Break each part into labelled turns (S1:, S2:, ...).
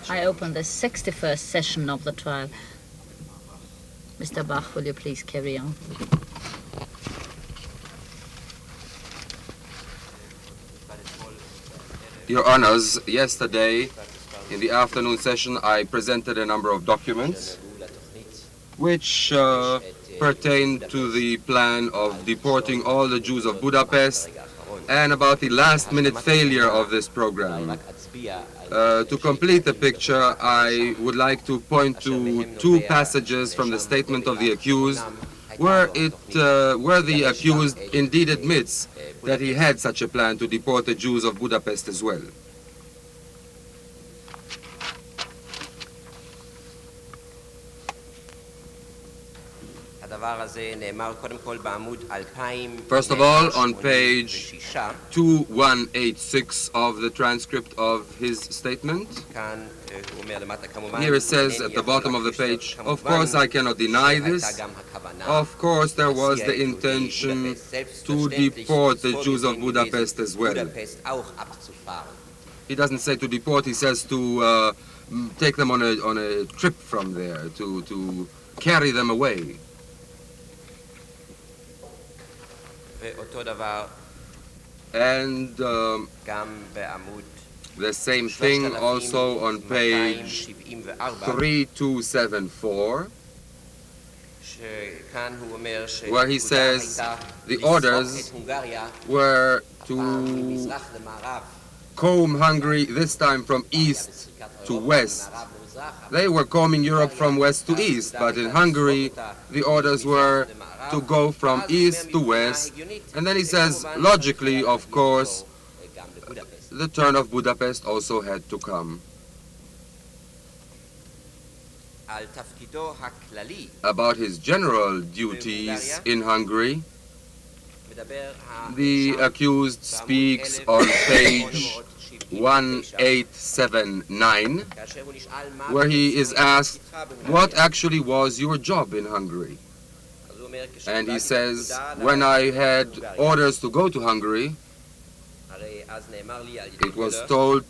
S1: I open the 61st session of the trial. Mr. Bach, will you please carry on?
S2: Your Honors, yesterday in the afternoon session I presented a number of documents which pertain to the plan of deporting all the Jews of Budapest and about the last-minute failure of this program. To complete the picture, I would like to point to two passages from the statement of the accused where the accused indeed admits that he had such a plan to deport the Jews of Budapest as well. First of all, on page 2186 of the transcript of his statement, here it says at the bottom of the page, "Of course I cannot deny this. Of course there was the intention to deport the Jews of Budapest as well." He doesn't say to deport, he says to take them on a trip from there, to carry them away. And the same thing also on page 3274, where he says the orders were to comb Hungary this time from east to west. They were combing Europe from west to east, but in Hungary the orders were to go from east to west. And then he says, logically, of course, the turn of Budapest also had to come. About his general duties in Hungary, the accused speaks on page 1879, where he is asked, "What actually was your job in Hungary?" And he says, "When I had orders to go to Hungary, I was told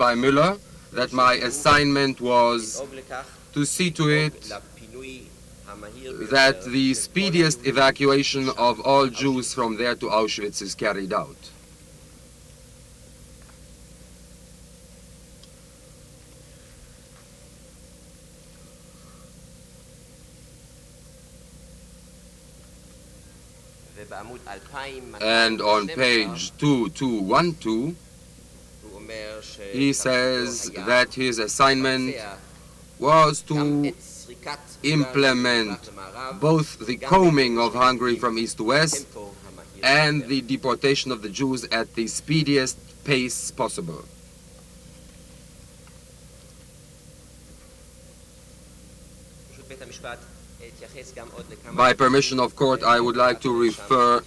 S2: by Müller that my assignment was to see to it that the speediest evacuation of all Jews from there to Auschwitz is carried out." And on page 2212, he says that his assignment was to implement both the combing of Hungary from east to west and the deportation of the Jews at the speediest pace possible. By permission of court, I would like to refer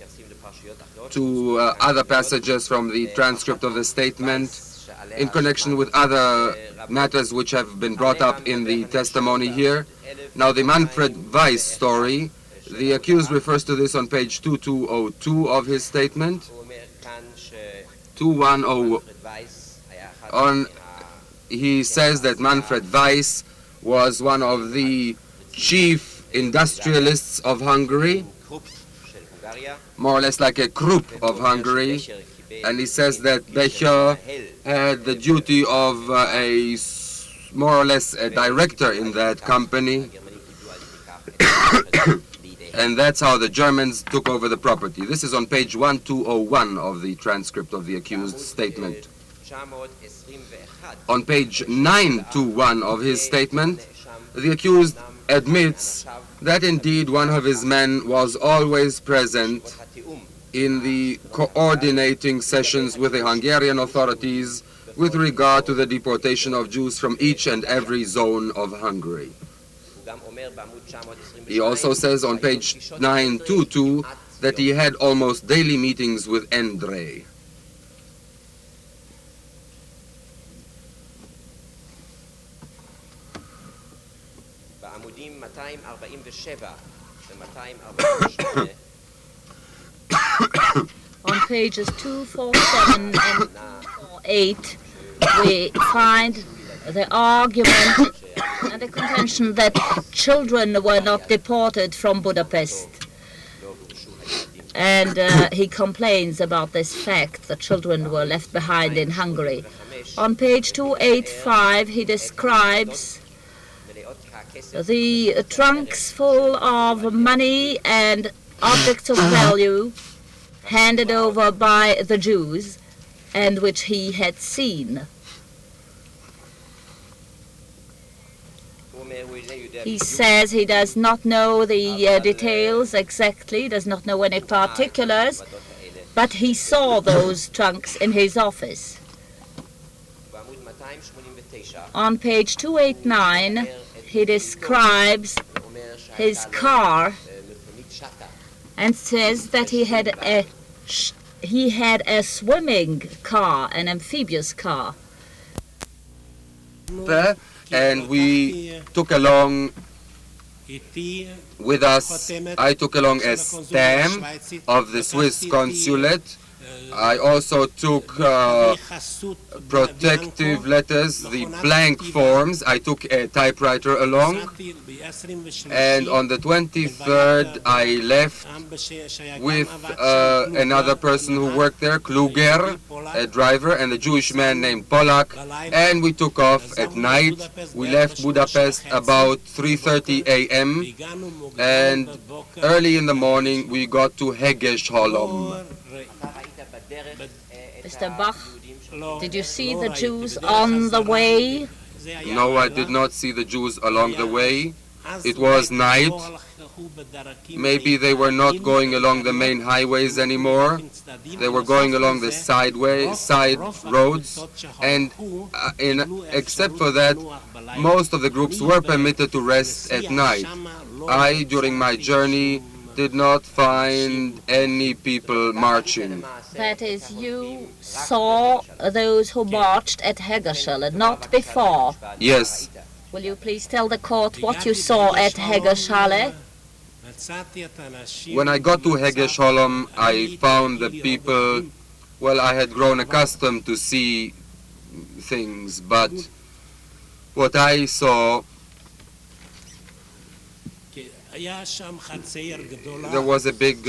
S2: to other passages from the transcript of the statement in connection with other matters which have been brought up in the testimony here. Now, the Manfred Weiss story, the accused refers to this on page 2202 of his statement. 2101. He says that Manfred Weiss was one of the chief industrialists of Hungary, more or less like a Krupp of Hungary, and he says that Becher had the duty of more or less a director in that company, and that's how the Germans took over the property. This is on page 1201 of the transcript of the accused statement. On page 921 of his statement, the accused admits that indeed one of his men was always present in the coordinating sessions with the Hungarian authorities with regard to the deportation of Jews from each and every zone of Hungary. He also says on page 922 that he had almost daily meetings with Endre.
S1: On pages 247 and 248, we find the argument and the contention that children were not deported from Budapest. And he complains about this fact that children were left behind in Hungary. On page 285, he describes the trunks full of money and objects of value handed over by the Jews and which he had seen. He says he does not know the details exactly, does not know any particulars, but he saw those trunks in his office. On page 289, he describes his car and says that he had a swimming car, an amphibious car.
S2: And we took along with us, I took along a stamp of the Swiss consulate. I also took protective letters, the blank forms. I took a typewriter along. And on the 23rd, I left with another person who worked there, Kluger, a driver, and a Jewish man named Polak. And we took off at night. We left Budapest about 3:30 a.m. And early in the morning, we got to Hegesholom.
S1: Mr. Bach, did you see the Jews on the way?
S2: No, I did not see the Jews along the way. It was night. Maybe they were not going along the main highways anymore. They were going along the side roads. And except for that, most of the groups were permitted to rest at night. I, during my journey, did not find any people marching.
S1: That is, you saw those who marched at Hegerschelle, not before.
S2: Yes.
S1: Will you please tell the court what you saw at Hegerschelle?
S2: When I got to Hegesholom, I found the people, well, I had grown accustomed to see things, but what I saw, there was a big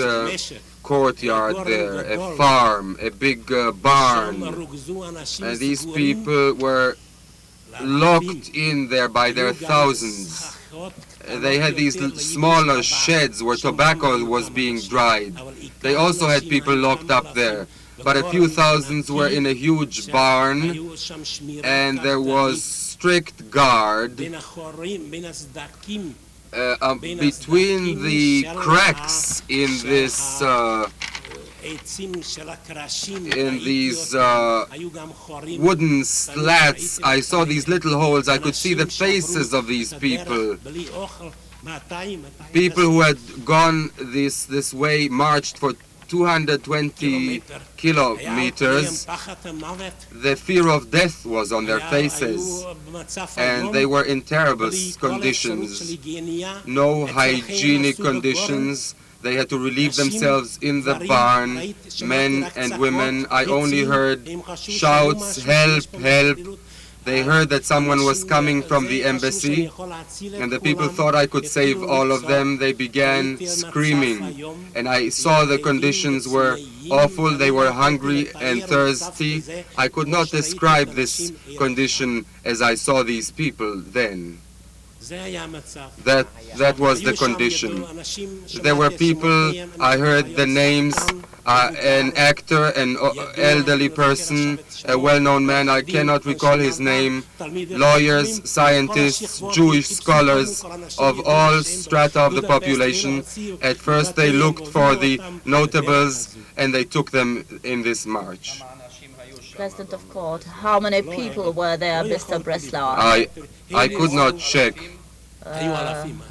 S2: courtyard there, a farm, a big barn, and these people were locked in there by their thousands. They had these smaller sheds where tobacco was being dried. They also had people locked up there, but a few thousands were in a huge barn, and there was strict guard between the cracks in this in these wooden slats. I saw these little holes. I could see the faces of these people. People who had gone this way, marched for 220 kilometers. The fear of death was on their faces, and they were in terrible conditions. No hygienic conditions. They had to relieve themselves in the barn, men and women. I only heard shouts, help, help. They heard that someone was coming from the embassy, and the people thought I could save all of them. They began screaming, and I saw the conditions were awful. They were hungry and thirsty. I could not describe this condition as I saw these people then. That was the condition. There were people, I heard the names, an actor, an elderly person, a well-known man, I cannot recall his name, lawyers, scientists, Jewish scholars of all strata of the population. At first they looked for the notables and they took them in this march.
S1: President of Court, how many people were there, Mr. Breslauer?
S2: I could not check.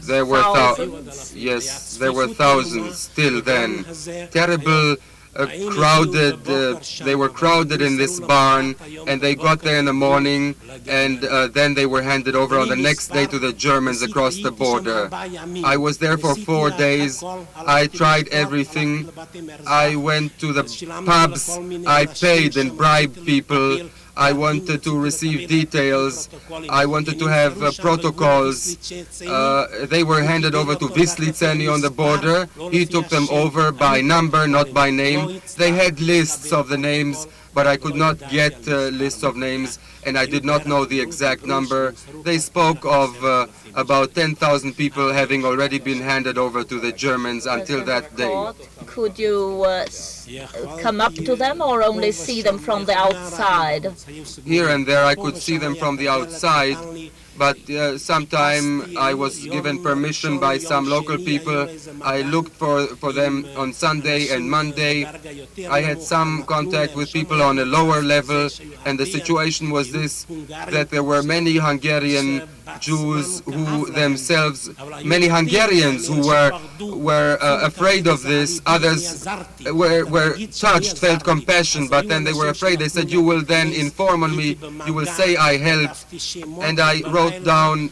S2: There were thousands. Yes, there were thousands still then. Terrible, crowded. They were crowded in this barn, and they got there in the morning, and then they were handed over on the next day to the Germans across the border. I was there for 4 days. I tried everything. I went to the pubs. I paid and bribed people. I wanted to receive details. I wanted to have protocols. They were handed over to Visliceni on the border. He took them over by number, not by name. They had lists of the names, but I could not get lists of names, and I did not know the exact number. They spoke of about 10,000 people having already been handed over to the Germans until that day.
S1: Could you come up to them or only see them from the outside?
S2: Here and there I could see them from the outside, but sometime I was given permission by some local people. I looked for them on Sunday and Monday. I had some contact with people on a lower level, and the situation was this, that there were many Hungarian Jews who themselves, many Hungarians who were afraid of this. Others were touched, felt compassion, but then they were afraid. They said, you will then inform on me, you will say I helped. And I wrote down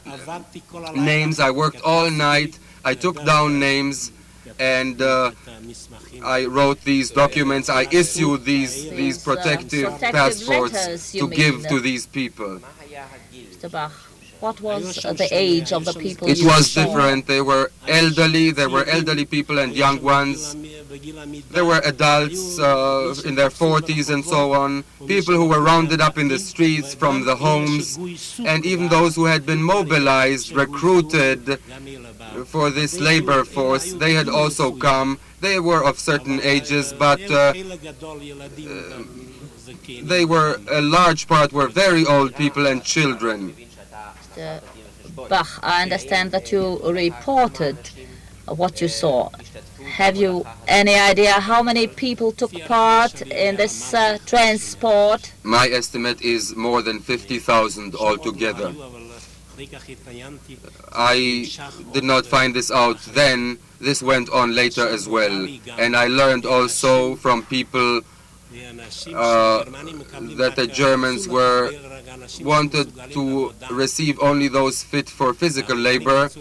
S2: names. I worked all night. I took down names, and I wrote these documents. I issued these protective passports to give to these people.
S1: Mr. Bach, what was the age of the people?
S2: It was different. They were elderly. There were elderly people and young ones. There were adults in their 40s and so on, people who were rounded up in the streets from the homes, and even those who had been mobilized, recruited for this labor force. They had also come. They were of certain ages, but they were, a large part were very old people and children.
S1: Mr. Bach, I understand that you reported what you saw. Have you any idea how many people took part in this transport?
S2: My estimate is more than 50,000 altogether. I did not find this out then. This went on later as well. And I learned also from people that the Germans wanted to receive only those fit for physical labor,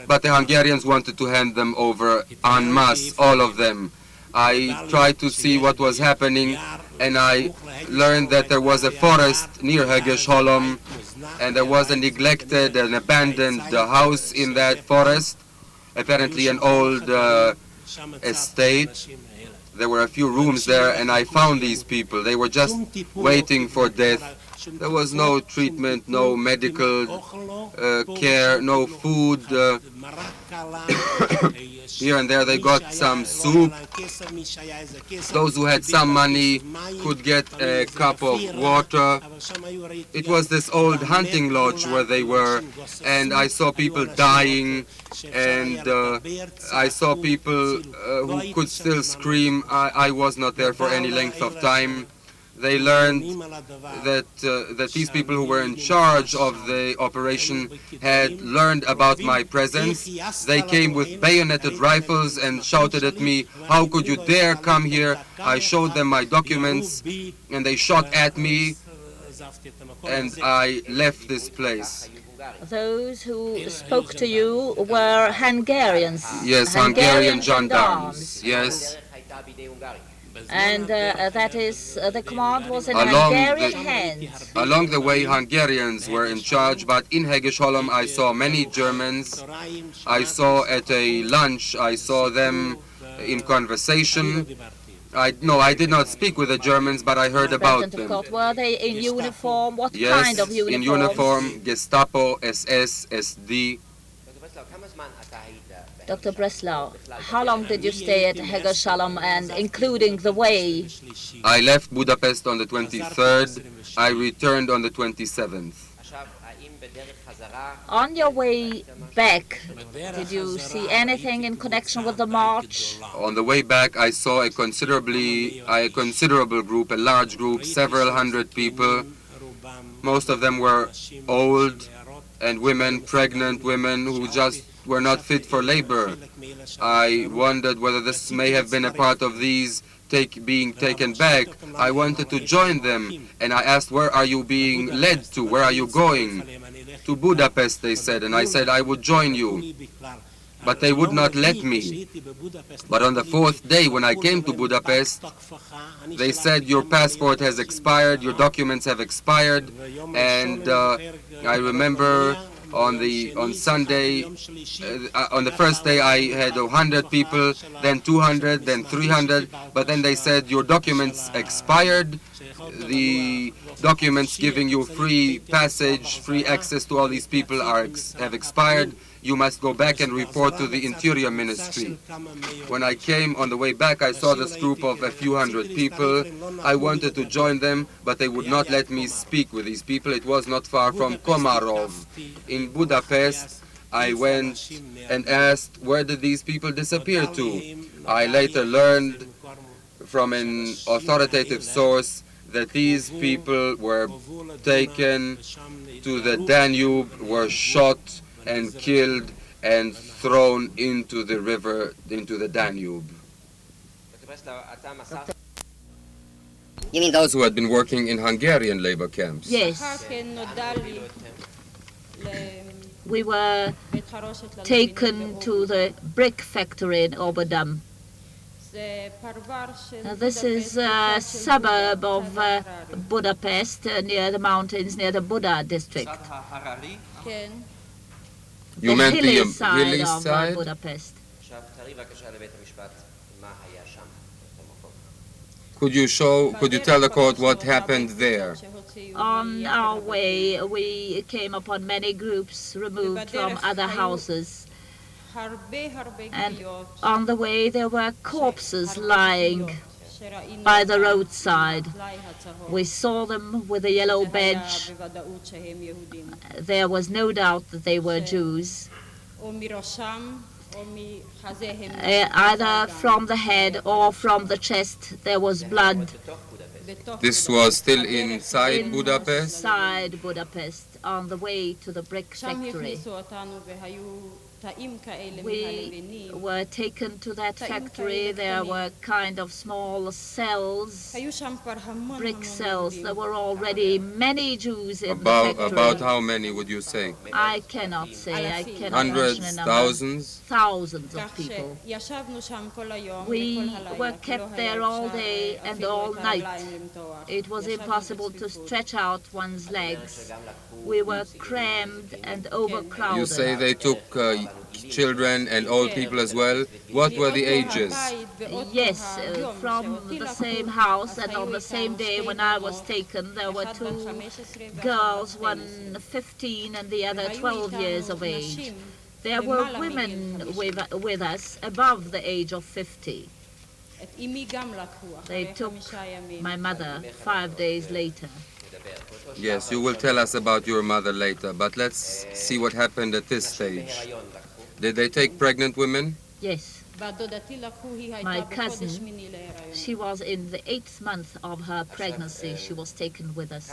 S2: but the Hungarians wanted to hand them over en masse, all of them. I tried to see what was happening, and I learned that there was a forest near Hegesholom, and there was a neglected and abandoned house in that forest, apparently an old estate. There were a few rooms there, and I found these people. They were just waiting for death. There was no treatment, no medical care, no food. Here and there they got some soup. Those who had some money could get a cup of water. It was this old hunting lodge where they were, and I saw people dying, and I saw people who could still scream. I was not there for any length of time. They learned that these people who were in charge of the operation had learned about my presence. They came with bayoneted rifles and shouted at me, "How could you dare come here?" I showed them my documents, and they shot at me, and I left this place.
S1: Those who spoke to you were Hungarians?
S2: Yes, Hungarian gendarmes. Yes.
S1: And that is, the command was in Hungarian hands.
S2: Along the way, Hungarians were in charge, but in Hegesholom I saw many Germans. I saw at a lunch, I saw them in conversation. I did not speak with the Germans, but I heard about them.
S1: Were they in uniform? What
S2: Yes,
S1: kind of uniform?
S2: in uniform, Gestapo, SS, SD.
S1: Dr. Breslauer, how long did you stay at Hegesholom, and including the way?
S2: I left Budapest on the 23rd. I returned on the 27th.
S1: On your way back, did you see anything in connection with the march?
S2: On the way back, I saw a considerable group, a large group, several hundred people. Most of them were old and women, pregnant women who just were not fit for labor. I wondered whether this may have been a part of these being taken back. I wanted to join them, and I asked, where are you being led to? Where are you going? To Budapest, they said, and I said I would join you. but they would not let me. But on the fourth day, when I came to Budapest, they said, your passport has expired, your documents have expired, and I remember on Sunday, on the first day I had 100 people, then 200, then 300, but then they said, your documents expired, the documents giving you free passage, free access to all these people have expired. You must go back and report to the Interior Ministry. When I came on the way back, I saw this group of a few hundred people. I wanted to join them, but they would not let me speak with these people. It was not far from Komarov. In Budapest, I went and asked, where did these people disappear to? I later learned from an authoritative source that these people were taken to the Danube, were shot and killed and thrown into the river, into the Danube. You mean those who had been working in Hungarian labor camps?
S1: Yes. We were taken to the brick factory in Oberdam. This is a suburb of Budapest, near the mountains, near the Buda district.
S2: You meant the hilly
S1: side
S2: side?
S1: Of Budapest.
S2: Could you tell the court what happened there?
S1: On our way, we came upon many groups removed from other houses. And on the way, there were corpses lying by the roadside. We saw them with a yellow badge. There was no doubt that they were Jews. Either from the head or from the chest there was blood.
S2: This was still inside Budapest?
S1: Inside Budapest, on the way to the brick factory. We were taken to that factory. There were kind of small cells, brick cells. There were already many Jews in the factory.
S2: About how many would you say?
S1: I cannot say. I cannot
S2: Hundreds,
S1: mention a number.
S2: Thousands?
S1: Thousands of people. We were kept there all day and all night. It was impossible to stretch out one's legs. We were crammed and overcrowded.
S2: You say they took children and old people as well. What were the ages?
S1: Yes, from the same house, and on the same day when I was taken, there were two girls, one 15 and the other 12 years of age. There were women with us above the age of 50. They took my mother 5 days later.
S2: Yes, you will tell us about your mother later, but let's see what happened at this stage. Did they take pregnant women?
S1: Yes. My cousin, she was in the 8th month of her pregnancy. She was taken with us.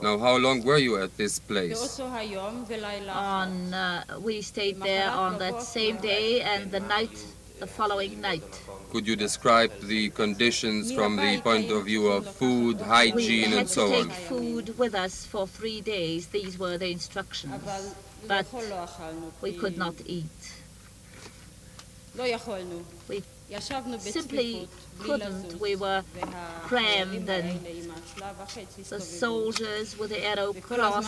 S2: Now, how long were you at this place?
S1: We stayed there on that same day and the following night.
S2: Could you describe the conditions from the point of view of food, hygiene, and so on?
S1: We had to take food with us for 3 days. These were the instructions. But we could not eat. We simply couldn't. We were crammed, and the soldiers with the arrow cross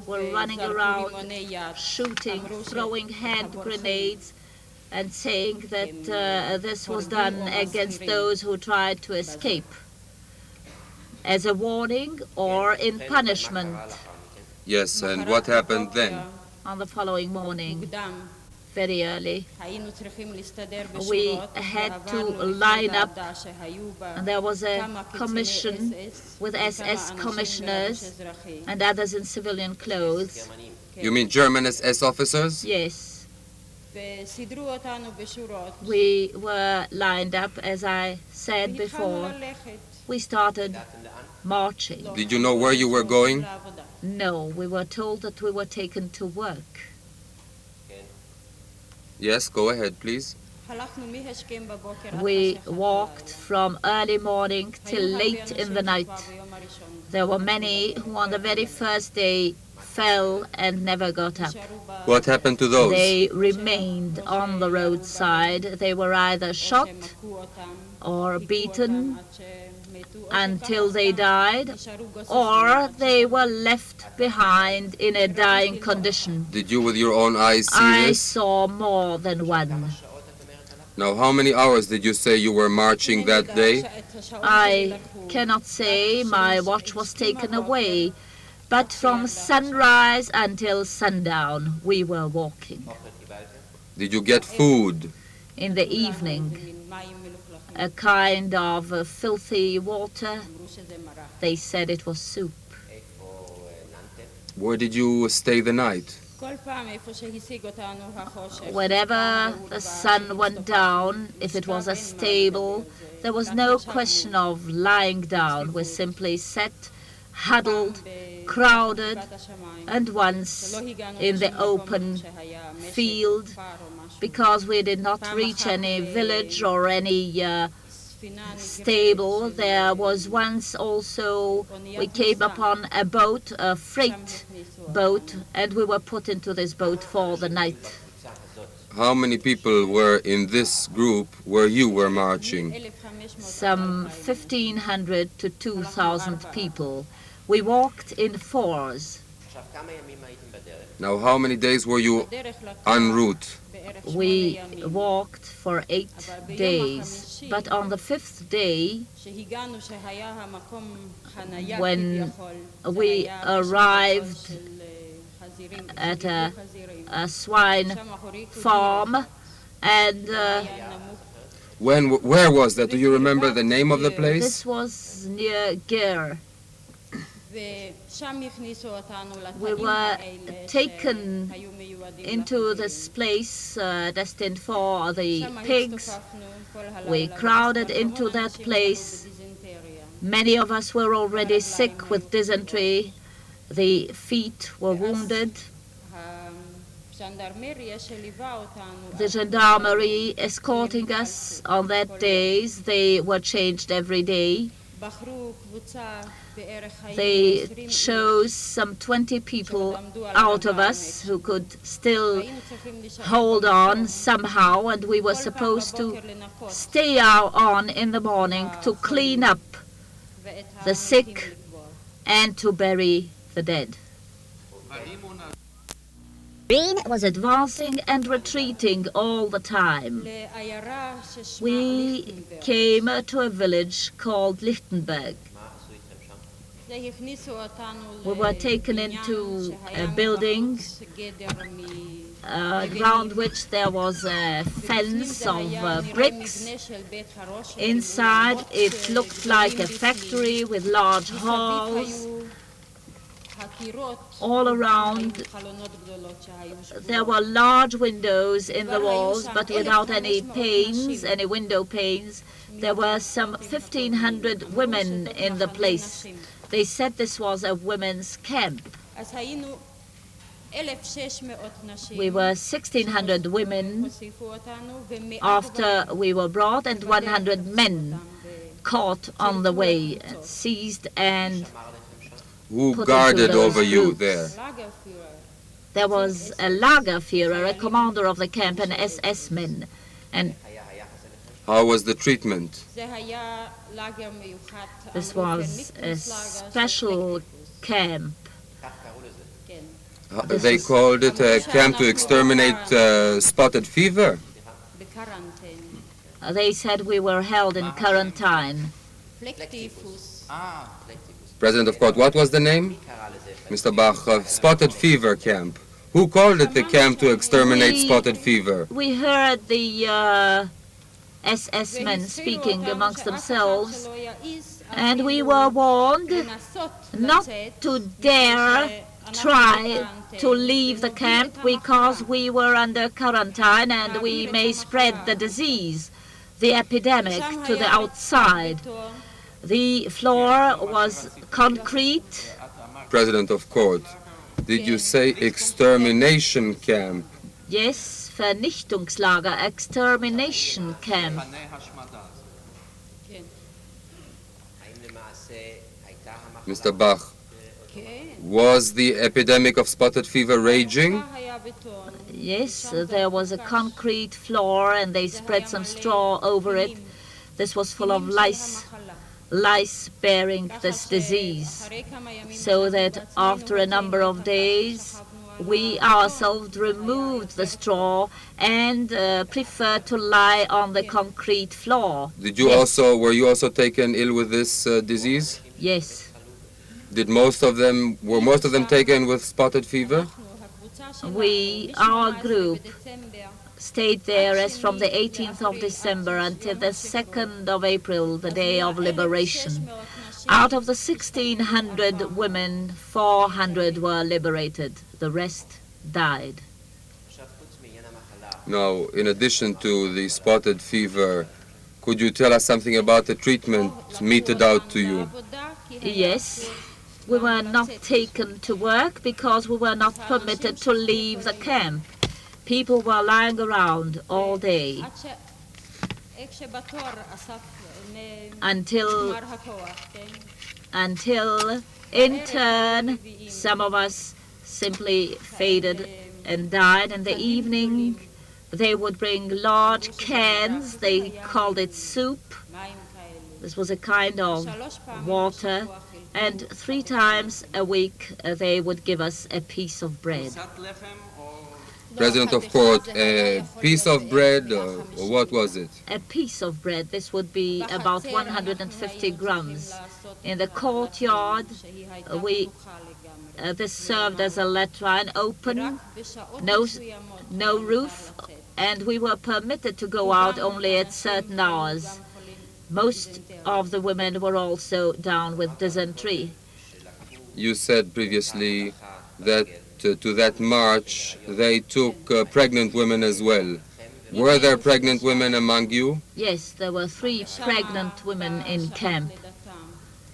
S1: were running around, shooting, throwing hand grenades, and saying that this was done against those who tried to escape, as a warning or in punishment.
S2: Yes, and what happened then?
S1: On the following morning, very early, we had to line up, and there was a commission with SS commissioners and others in civilian clothes.
S2: You mean German SS officers?
S1: Yes. We were lined up, as I said before. We started marching.
S2: Did you know where you were going?
S1: No, we were told that we were taken to work.
S2: Yes, go ahead, please.
S1: We walked from early morning till late in the night. There were many who on the very first day fell and never got up.
S2: What happened to those?
S1: They remained on the roadside. They were either shot or beaten until they died, or they were left behind in a dying condition.
S2: Did you with your own eyes see
S1: I
S2: this?
S1: saw more than one.
S2: Now, how many hours did you say you were marching that day?
S1: I cannot say. My watch was taken away, but from sunrise until sundown we were walking.
S2: Did you get food?
S1: In the evening, a kind of filthy water. They said it was soup.
S2: Where did you stay the night?
S1: Whenever the sun went down, if it was a stable, there was no question of lying down. We simply sat, huddled, crowded, and once in the open field, because we did not reach any village or any stable. There was once also, we came upon a boat, a freight boat, and we were put into this boat for the night.
S2: How many people were in this group where you were marching?
S1: Some 1,500 to 2,000 people. We walked in fours.
S2: Now, how many days were you en route?
S1: We walked for 8 days, but on the 5th day, when we arrived at a swine farm, and
S2: where was that? Do you remember the name of the place?
S1: this was near Ger. We were taken into this place destined for the pigs. We crowded into that place. Many of us were already sick with dysentery. The feet were wounded. The gendarmerie escorting us on that days, they were changed every day. They chose some 20 people out of us who could still hold on somehow, and we were supposed to stay on in the morning to clean up the sick and to bury the dead. Green was advancing and retreating all the time. We came to a village called Lichtenberg. We were taken into a building around which there was a fence of bricks. Inside it looked like a factory with large halls. All around there were large windows in the walls, but without any panes, any window panes. There were some 1,500 women in the place. They said this was a women's camp. We were 1,600 women after we were brought, and 100 men caught on the way, seized and
S2: Who guarded over you there?
S1: There was a Lagerführer, a commander of the camp, an SS man. And
S2: how was the treatment?
S1: this was a special camp.
S2: They called it a camp to exterminate spotted fever?
S1: They said we were held in quarantine.
S2: President of Court, what was the name? Mr. Bach, spotted fever camp. Who called it the camp to exterminate spotted fever?
S1: We heard the SS men speaking amongst themselves, and we were warned not to dare try to leave the camp because we were under quarantine and we may spread the disease, the epidemic, to the outside. The floor was concrete.
S2: President of Court, did you say extermination camp?
S1: Yes, Vernichtungslager, extermination camp.
S2: Mr. Bach, Was the epidemic of spotted fever raging?
S1: Yes, there was a concrete floor and they spread some straw over it. This was full of lice bearing this disease, so that after a number of days we ourselves removed the straw and preferred to lie on the concrete floor.
S2: Were you also taken ill with this disease?
S1: Yes.
S2: Were most of them taken with spotted fever?
S1: Our group, stayed there as from the 18th of December until the 2nd of April, the day of liberation. Out of the 1,600 women, 400 were liberated. The rest died.
S2: Now, in addition to the spotted fever, could you tell us something about the treatment meted out to you?
S1: Yes. We were not taken to work because we were not permitted to leave the camp. People were lying around all day until in turn some of us simply faded and died. In the evening they would bring large cans, they called it soup. This was a kind of water, and 3 times a week they would give us a piece of bread.
S2: President of Court, a piece of bread, or what was it?
S1: A piece of bread. This would be about 150 grams. In the courtyard, this served as a latrine, open, no roof, and we were permitted to go out only at certain hours. Most of the women were also down with dysentery.
S2: You said previously that to that march they took pregnant women as well. Were there pregnant women among you?
S1: Yes, there were 3 pregnant women in camp.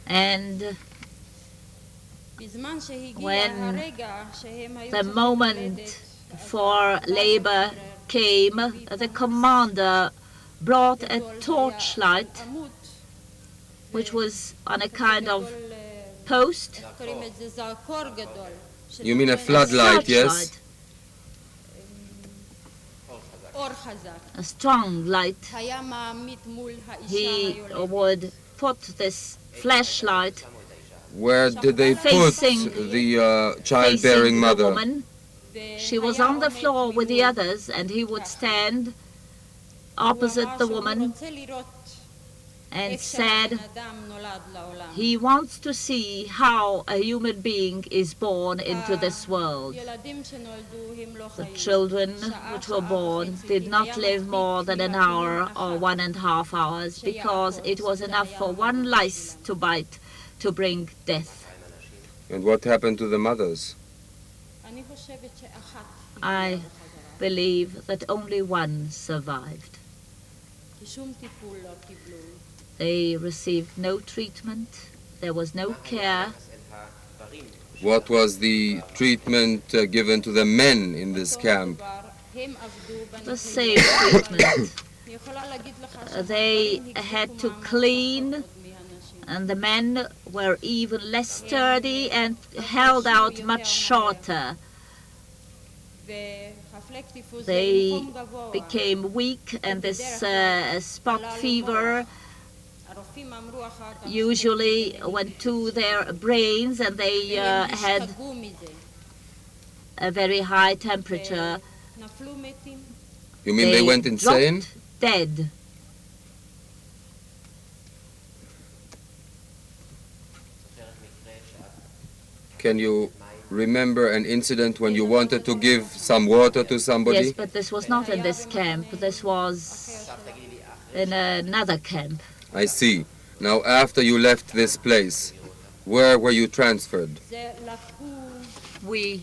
S1: And when the moment for labor came, the commander brought a torchlight, which was on a kind of post.
S2: You mean a floodlight, yes?
S1: A strong light. He would put this flashlight.
S2: Where did they put the childbearing mother?
S1: Woman. She was on the floor with the others, and he would stand opposite the woman and said he wants to see how a human being is born into this world. The children which were born did not live more than an hour or 1.5 hours, because it was enough for 1 lice to bite to bring death.
S2: And what happened to the mothers?
S1: I believe that only 1 survived. They received no treatment. There was no care.
S2: What was the treatment given to the men in this camp?
S1: The same treatment. They had to clean, and the men were even less sturdy and held out much shorter. They became weak, and this spot fever usually went to their brains, and they had a very high temperature.
S2: You mean they went insane?
S1: Dead.
S2: Can you remember an incident when you wanted to give some water to somebody?
S1: Yes, but this was not in this camp. This was in another camp.
S2: I see. Now, after you left this place, where were you transferred?
S1: We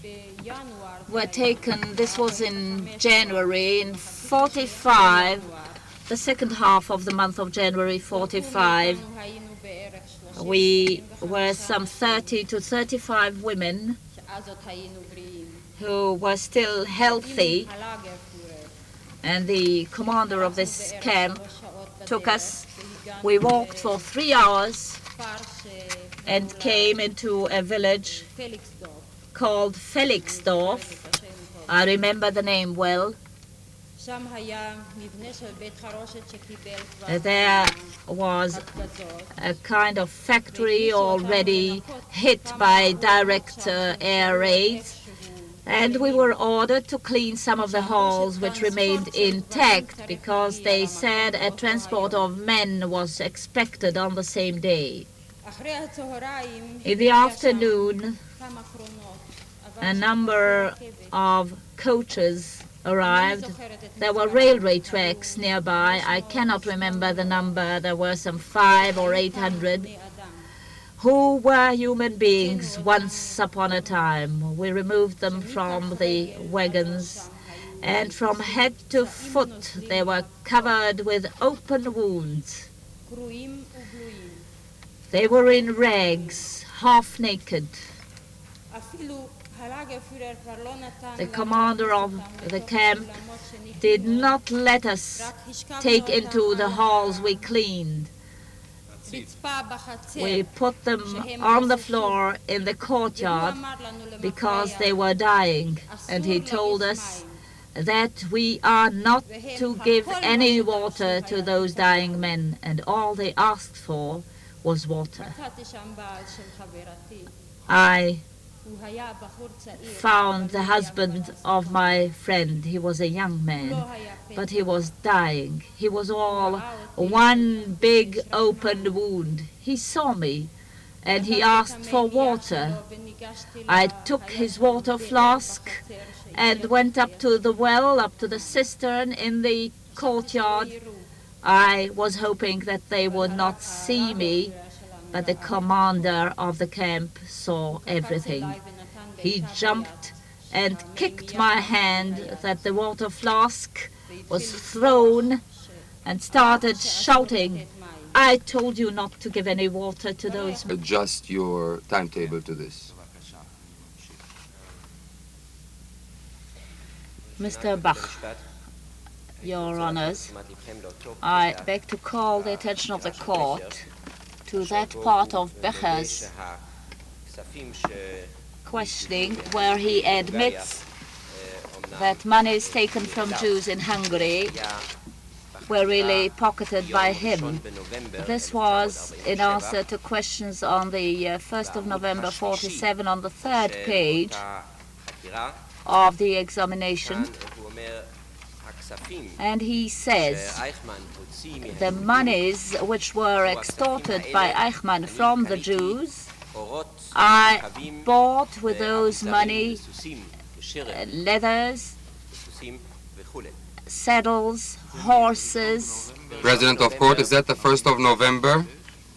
S1: were taken, this was in January, in 45, the second half of the month of January 45. We were some 30 to 35 women who were still healthy, and the commander of this camp took us. We walked for 3 hours and came into a village called Felixdorf. I remember the name well. There was a kind of factory already hit by direct air raids, and we were ordered to clean some of the halls which remained intact because they said a transport of men was expected on the same day. In the afternoon, a number of coaches arrived. There were railway tracks nearby. I cannot remember the number. There were some 500 or 800 who were human beings once upon a time. We removed them from the wagons, and from head to foot they were covered with open wounds. They were in rags, half naked. The commander of the camp did not let us take into the halls we cleaned. We put them on the floor in the courtyard because they were dying, and he told us that we are not to give any water to those dying men, and all they asked for was water. I found the husband of my friend. He was a young man, but he was dying. He was all one big open wound. He saw me, and he asked for water. I took his water flask and went up to the well, up to the cistern in the courtyard. I was hoping that they would not see me, but the commander of the camp saw everything. He jumped and kicked my hand that the water flask was thrown and started shouting, "I told you not to give any water to those men."
S2: Adjust your timetable to this.
S1: Mr. Bach, Your Honors, I beg to call the attention of the court to that part of Becher's questioning where he admits that monies taken from Jews in Hungary were really pocketed by him. This was in answer to questions on the 1st of November 47 on the 3rd page of the examination. And he says the monies which were extorted by Eichmann from the Jews, I bought with those money leathers, saddles, horses.
S2: President of Court, is that the 1st of November,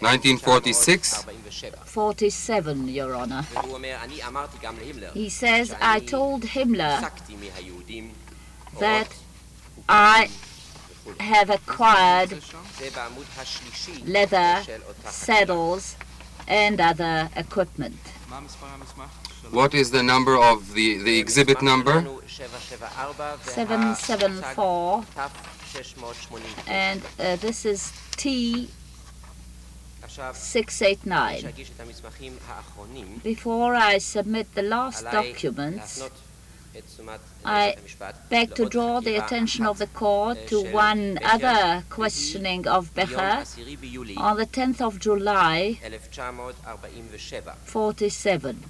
S2: 1946?
S1: 47, Your Honor. He says, I told Himmler that I have acquired leather, saddles, and other equipment.
S2: What is the number of the exhibit number?
S1: 774, and this is T689. Before I submit the last documents, I beg to draw the attention of the court to one other questioning of Becher on the 10th of July, 47.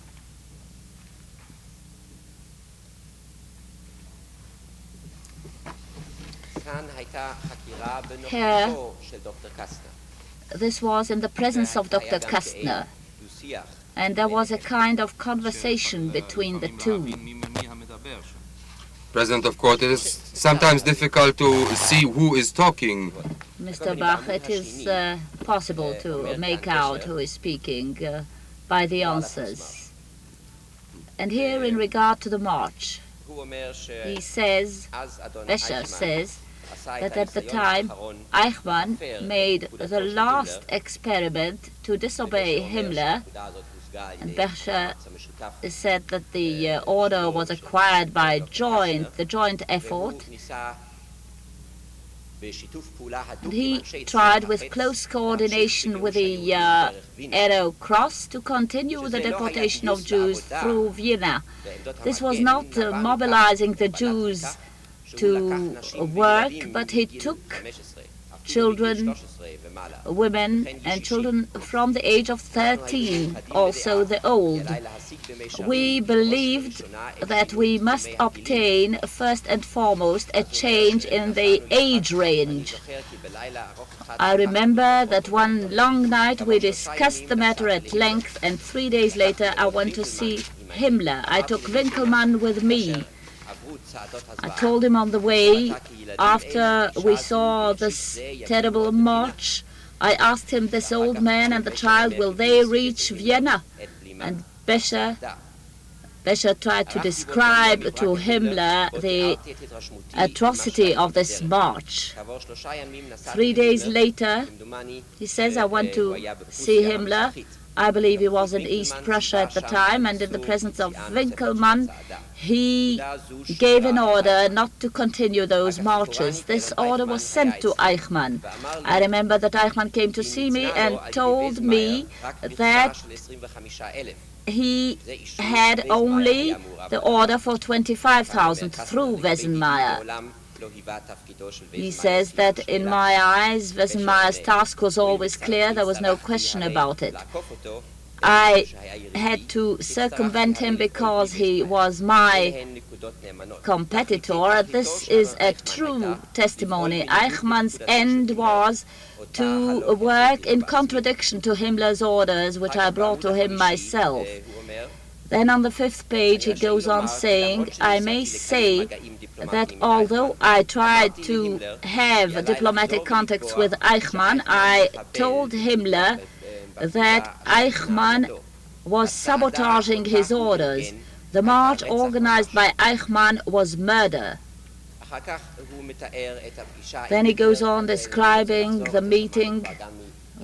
S1: Here, this was in the presence of Dr. Kastner, and there was a kind of conversation between the two.
S2: President of Court, it is sometimes difficult to see who is talking.
S1: Mr. Bach, it is possible to make out who is speaking by the answers. And here in regard to the march, he says, Becher says, that at the time Eichmann made the last experiment to disobey Himmler, and Becher said that the order was acquired by the joint effort, And he tried with close coordination with the Arrow Cross to continue the deportation of Jews through Vienna. This was not mobilizing the Jews to work, but he took children, women and children from the age of 13, also the old. We believed that we must obtain first and foremost a change in the age range. I remember that one long night we discussed the matter at length, and 3 days later I went to see Himmler. I took Winkelmann with me. I told him on the way, after we saw this terrible march, I asked him, this old man and the child, will they reach Vienna? And Becher tried to describe to Himmler the atrocity of this march. 3 days later, he says, I went to see Himmler. I believe he was in East Prussia at the time, and in the presence of Winkelmann, he gave an order not to continue those marches. This order was sent to Eichmann. I remember that Eichmann came to see me and told me that he had only the order for 25,000 through Wesenmayer. He says that in my eyes, Wesenmayer's task was always clear, there was no question about it. I had to circumvent him because he was my competitor. This is a true testimony. Eichmann's end was to work in contradiction to Himmler's orders, which I brought to him myself. Then on the 5th page he goes on saying, I may say that although I tried to have diplomatic contacts with Eichmann, I told Himmler that Eichmann was sabotaging his orders. The march organized by Eichmann was murder. Then he goes on describing the meeting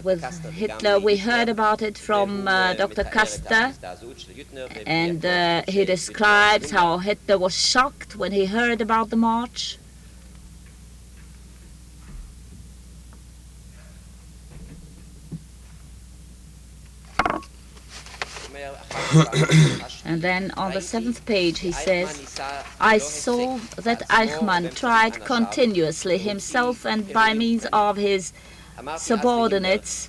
S1: with Hitler. We heard about it from Dr. Kaster, and he describes how Hitler was shocked when he heard about the march. And then on the 7th page he says, I saw that Eichmann tried continuously himself and by means of his subordinates,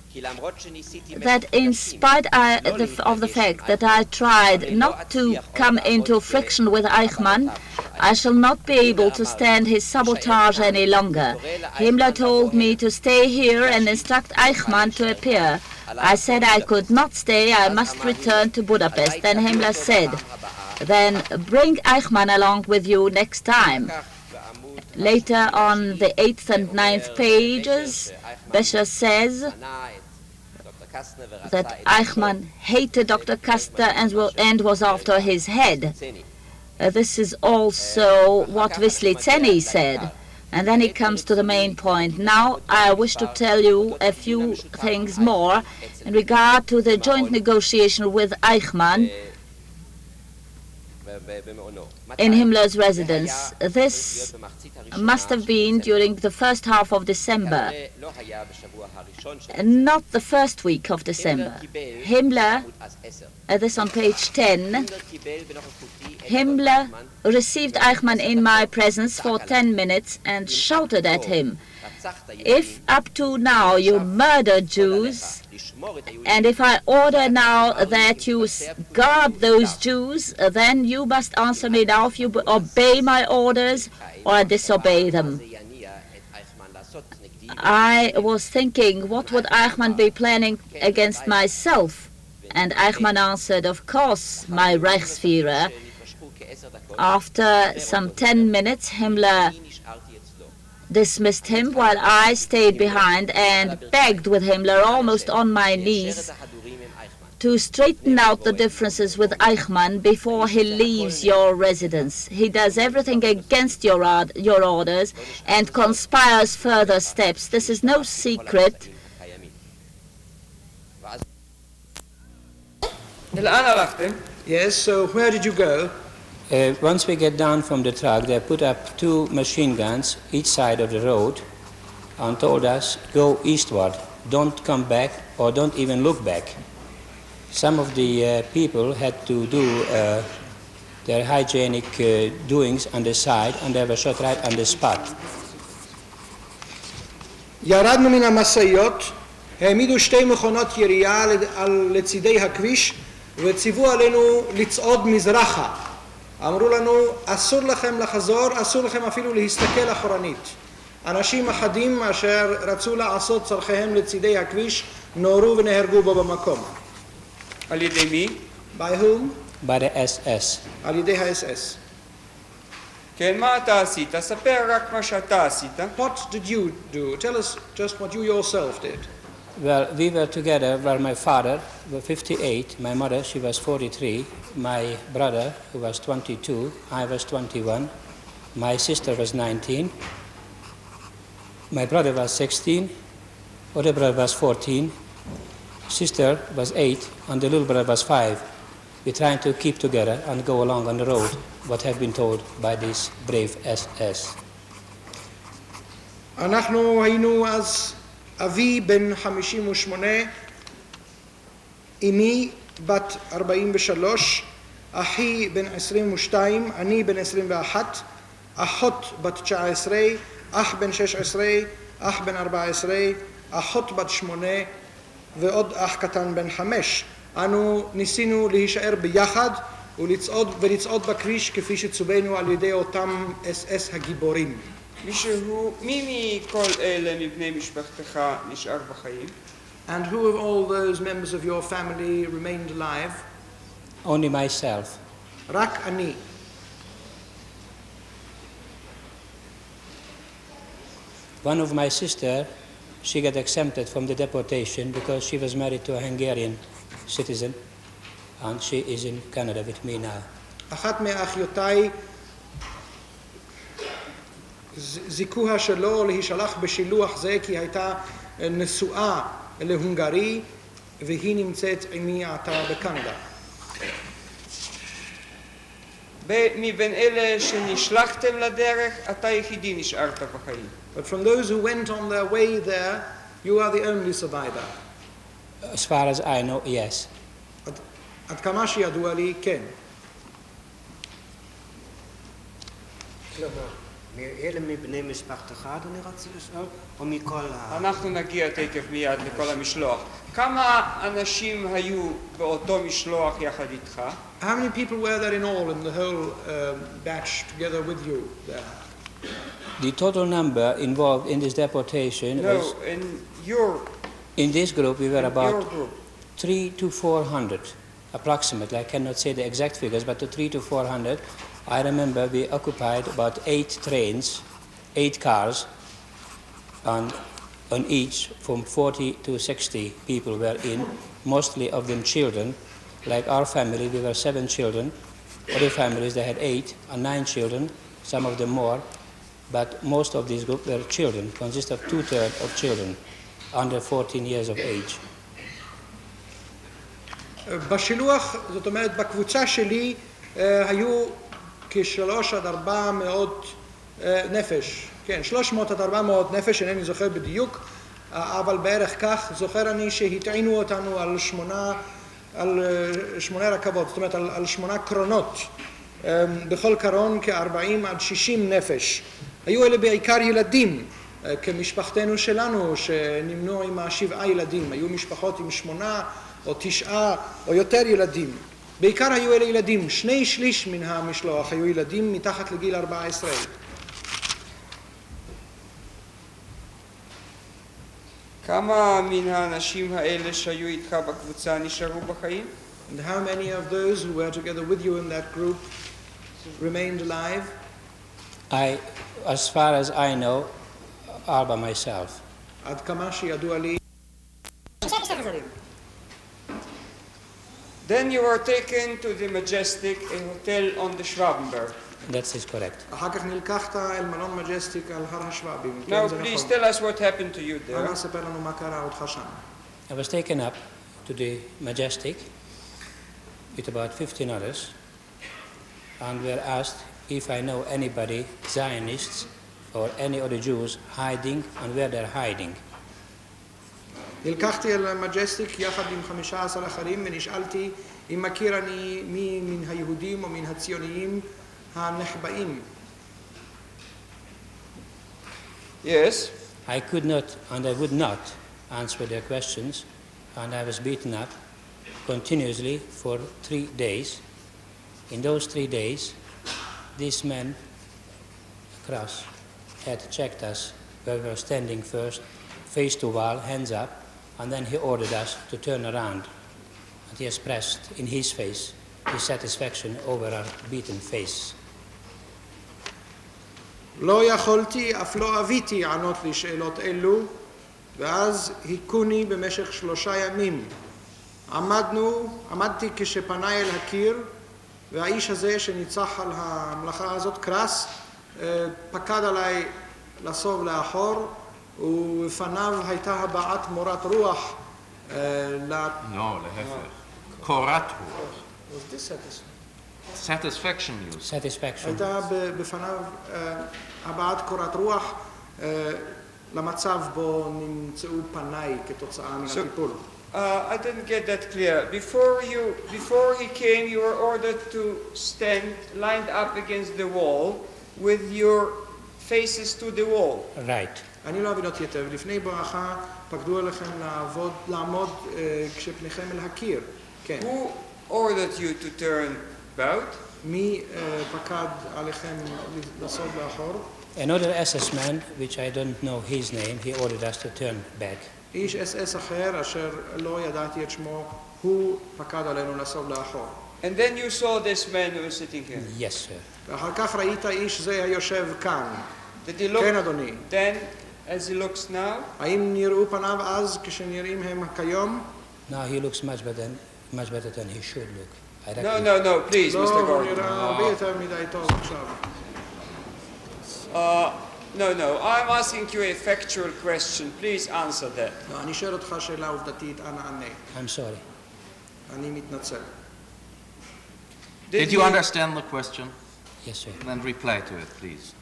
S1: that in spite of the fact that I tried not to come into friction with Eichmann, I shall not be able to stand his sabotage any longer. Himmler told me to stay here and instruct Eichmann to appear. I said I could not stay, I must return to Budapest. Then Himmler said, then bring Eichmann along with you next time. Later on the 8th and 9th pages, Becher says that Eichmann hated Dr. Kaster and was after his head. This is also what Wislicenny said. And then he comes to the main point. Now I wish to tell you a few things more in regard to the joint negotiation with Eichmann in Himmler's residence. This must have been during the first half of December, not the first week of December. Himmler, this on page 10, Himmler received Eichmann in my presence for 10 minutes and shouted at him, if up to now you murdered Jews, and if I order now that you guard those Jews, then you must answer me now if you obey my orders or disobey them. I was thinking, what would Eichmann be planning against myself? And Eichmann answered, of course, my Reichsführer. After some 10 minutes, Himmler dismissed him while I stayed behind and begged with Himmler almost on my knees to straighten out the differences with Eichmann before he leaves your residence. He does everything against your orders and conspires further steps. This is no secret.
S3: Yes, so where did you go?
S4: Once we get down from the truck, they put up 2 machine guns each side of the road, and told us, go eastward, don't come back or don't even look back. Some of the people had to do their hygienic doings on the side, and they were shot right on the spot.
S3: ירדנו מן המשאיות, העמידו שתי מכונות ירייה לצידי הכביש וציוו עלינו לצעוד מזרחה. אמרו לנו, אסור לכם לחזור, אסור לכם אפילו להסתכל אחורנית. אנשים אחדים אשר רצו לעשות צורכיהם לצידי הכביש נורו ונהרגו בו במקום.
S5: על ידי מי?
S3: By whom?
S4: By the SS.
S3: על ידי ה-SS.
S5: כן, מה אתה עשית? ספר רק מה שאתה עשית.
S3: What did you do? Tell us just what you yourself did.
S4: Well, we were together where my father was 58, my mother, she was 43, my brother, who was 22, I was 21, my sister was 19, my brother was 16, other brother was 14, sister was 8, and the little brother was 5. We're trying to keep together and go along on the road, what have been told by this brave SS.
S3: אנחנו היינו אז אבי בן 58, אמי בת 43, אחי בן 22, אני בן 21, אחות בת 19, אח בן 16, אח בן 14, אחות בת 8 ועוד אח קטן בן 5. אנו ניסינו להישאר ביחד ולצעוד בכביש כפי שצווינו על ידי אותם SS הגיבורים.
S5: מי מכל אלה מבני משפחתך נשאר בחיים?
S3: And who of all those members of your family remained alive?
S4: Only myself.
S3: רק אני.
S4: One of my sister, she got exempted from the deportation because she was married to a Hungarian citizen, and she is in Canada with me now.
S3: אחת מאחיותיי זיכוה שלו להישלח בשילוח זה כי הייתה נשואה להונגרי והיא נמצאת עימי עתה בקנדה.
S5: מבין אלה שנשלחתם לדרך, אתה יחידי נשארת בחיים.
S3: But from those who went on their way there, you are the only survivor.
S4: As far as I know, yes.
S3: עד כמה שידוע לי, כן.
S6: כלומר, מאלה מבני משפחתך, אדוני רצה לשאול, או מכל
S5: אנחנו נגיע תכף מיד לכל המשלוח. כמה אנשים היו באותו משלוח יחד איתך?
S3: How many people were there in all in the whole batch together with you there?
S4: The total number involved in this deportation was... In this group, we were about 300 to 400, approximately. I cannot say the exact figures, but 300 to 400. I remember we occupied about 8 trains, 8 cars, and on each from 40 to 60 people were in, mostly of them children. Like our family, we were 7 children. Other families, they had 8 and 9 children, some of them more. But most of these groups were children, consist of 2/3 of children under 14 years of age.
S3: בשילוח, זאת אומרת, בקבוצה שלי היו כ300 עד 400 נפש. כן, 300 עד 400 נפש, אינני זוכר בדיוק, אבל בערך כך זוכר אני שהטעינו אותנו על 8 רכבות, זאת אומרת על 8 קרונות. בכל קרון כ40 עד 60 נפש. היו אלה בעיקר ילדים, כמשפחתנו שלנו, שנמנו עם 7 ילדים. היו משפחות עם 8 או 9 או יותר ילדים. בעיקר היו אלה ילדים. 2/3 מן המשלוח היו ילדים מתחת לגיל 14.
S5: כמה מן האנשים האלה שהיו איתך בקבוצה נשארו בחיים?
S3: And how many of those who were together with you in that group remained alive?
S4: As far as I know, all by myself.
S3: עד כמה שידוע לי.
S5: Then you were taken to the Majestic, a hotel on the Schwabenberg.
S4: That is correct.
S3: אחר כך נלקחת אל מלון מג'סטיק על הר השבאבים.
S5: Now please tell us what happened to you there.
S3: אנא ספר לנו מה קרה אותך שם.
S4: I was taken up to the Majestic with about 15 others, and were asked if I know anybody, Zionists, or any other Jews hiding and where they're hiding.
S3: נלקחתי אל מג'סטיק יחד עם 15 אחרים ונשאלתי אם מכיר אני מי מן היהודים או מן הציוניים הנחבאים.
S5: Yes.
S4: I could not and I would not answer their questions, and I was beaten up continuously for 3 days. In those 3 days, these men across had checked us where we were standing first, face to wall, hands up, and then he ordered us to turn around. And he expressed in his face his satisfaction over our beaten face.
S3: לא יכולתי, אף לא אביתי לענות לשאלות אלו, ואז היכוני במשך 3 ימים. עמדתי כשפניי אל הקיר, והאיש הזה שניצח על המלאכה הזאת, קרס, פקד עליי לסוב לאחור, ובפניו הייתה הבעת מורת רוח.
S7: לא, להפך. קורת רוח.
S3: Was this satisfying?
S7: Satisfaction you say.
S4: Satisfaction.
S3: הייתה בפניו הבעת קורת רוח למצב בו נמצאו פניי כתוצאה מן הטיפול.
S5: I didn't get that clear. Before he came, you were ordered to stand lined up against the wall with your faces to the wall.
S4: Right.
S3: אני לא אבין אותי היטב. לפני ברכה פקדו עליכם לעמוד כשפניכם אל הקיר. כן.
S5: Who ordered you to turn about?
S3: מי פקד עליכם לסוב לאחור?
S4: Another SS man, which I don't know his name, he ordered us to turn back.
S3: איש SS אחר אשר לא ידעתי את שמו, הוא פקד עלינו לסוב לאחור.
S5: And then you saw this man who was sitting here.
S4: Yes, sir.
S3: ואחר כך ראית איש זה היושב כאן.
S5: Did he look
S3: כן, אדוני.
S5: then as he looks now?
S3: האם נראו פניו אז כשנראים הם כיום?
S4: Now he looks much better than he should look. I
S5: No,
S4: reckon.
S5: no, please, Mr.
S3: לא, הוא
S5: Gordon.
S3: נראה הרבה יותר מדי טוב עכשיו.
S5: No, I'm asking you a factual question. Please answer that.
S3: לא, אני שואל אותך שאלה עובדתית, אנא ענה.
S4: I'm sorry.
S3: אני מתנצל.
S7: Did you understand the question?
S4: Yes, sir.
S7: Then reply to it, please.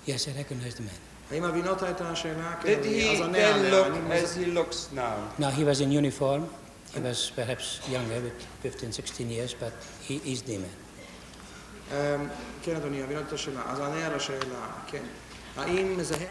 S4: Yes, I recognize the man.
S3: האם הבינות את השאלה? כן,
S5: Did
S3: אדוני,
S5: he
S3: אז ענה
S5: then
S3: עליה.
S5: look
S3: אני
S5: as he looks now?
S4: Now, he was in uniform. He was perhaps younger, with 15, 16 years, but he is the man.
S3: כן, אדוני, הבינות את השאלה. אז ענה על השאלה, כן. האם מזהה...